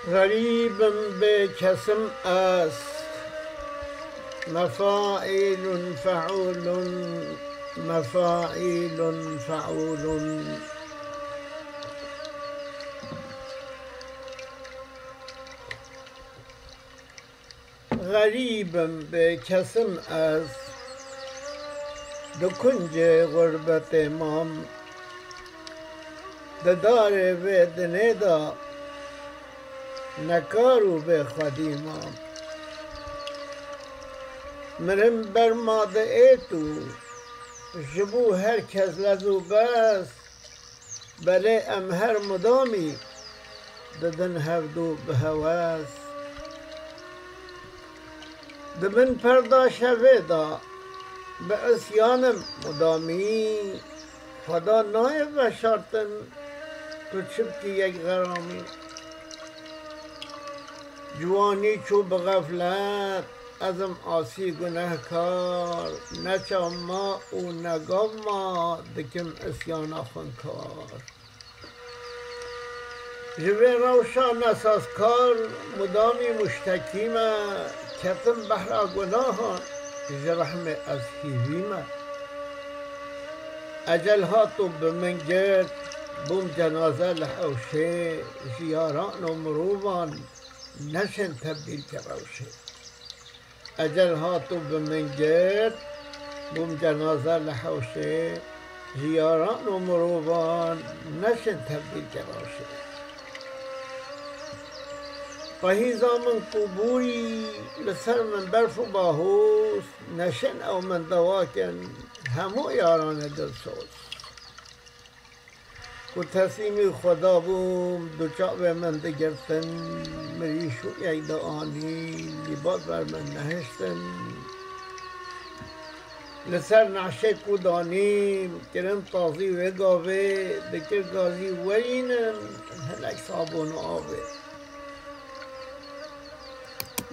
غریبم به کسم است مفاعیل فعول مفاعیل فعول غریبم به کسم است دو کنج غربت امام ددار و دنیدا نکارو به خدیمام مرم بر ماده ای تو جبو هر کس لزو بس بله ام هر مدامی ددن هفدو به هواس دبن پردا شوه دا به اسیانم مدامی خدا نایب و شرطن تو چبکی یک غرامی جوانی چو به غفلت ازم آسی گنهکار نچا ما او نگام ما دکم اسیان آخونکار جوه روشان اساس کار مدامی مشتکیمه کتم بحر گناهان جرحم از هیویمه اجل ها تو به من گرد بوم جنازه لحوشه جیاران و مروبان نشن تبدیل که روشه اجل ها تو به من گرد بوم جنازه لحوشه جیاران و مروبان نشن تبدیل که روشه پهیزا من قبوری لسر من برف و باهوس نشن او من دواکن همو یاران دلسوز و تسلیمی خدا بوم دو چاپ من دگرتن مریشو یک دعانی لیباد بر من نهشتن لسر نعشه کودانیم کرم تازی و گاوه دکر گازی ورینم هلک صابون آوه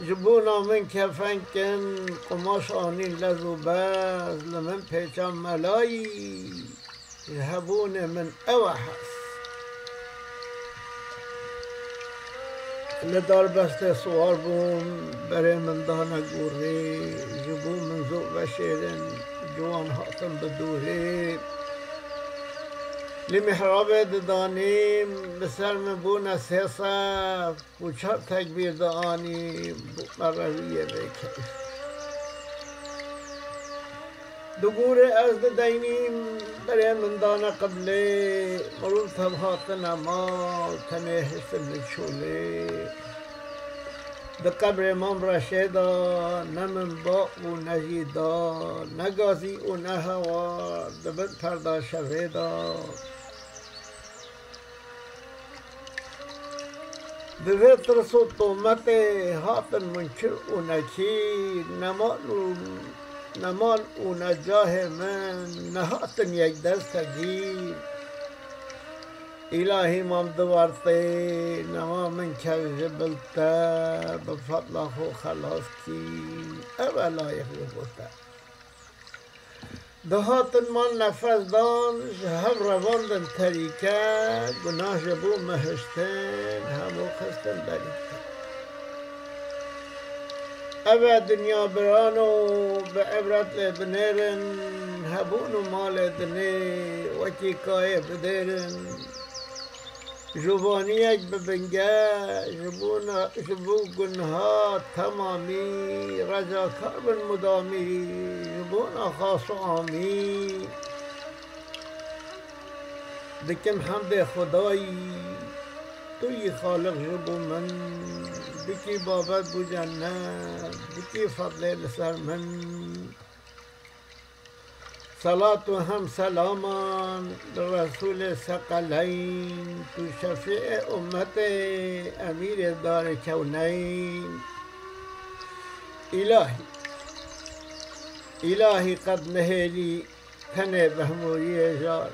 جبونا من کفن کن قماش آنین لزو بز لمن پیچم ملایی هبون من اوه هست لدار بسته سوار بوم بره من دانه گوره جبو من زوب و شیرن جوان هاتم بدوره لمحراب دانیم بسر من بونه سه صف و چار تکبیر دانیم مرویه بکیف دو گوره از دینیم برای من دانه قبله مرول تبهات نمال تنهشت بچوله ده قبر امام رشیدا نمن با و نجیدا نگازی و نهوار ده بد پردا شویدا ده ترس و طومت هاتن منکر و نکیر نمال و نجاه من نهاتن یک دست گیر الهی مام دوارته نما من کجبلتا بفضل خو خلاص کی اولا یخلقتا دهاتن من نفس دان هر رواندن طریقه گناه جبو مهشتن همو خستن دریقه اوه دنیا برانو به عبرت لبنیرن هبون مال دنی وکی کای بدیرن جوانیک ببنگه جبو گنها تمامی رجاکار بن مدامی جبونا خاص و آمی دکم حمد خدایی توی خالق جبو من بکی بابت بو جنت بکی فضل لسر من صلاة و هم سلامان رسول ثقلین تو شفیع امت امیر دار کونین الهی قد نهیلی تن بهموری جار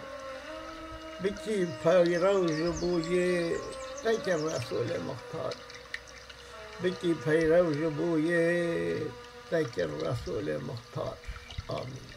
بکی پیرو جبوی تکر رسول مختار بکی پیرو جبوی تکر رسول مختار آمین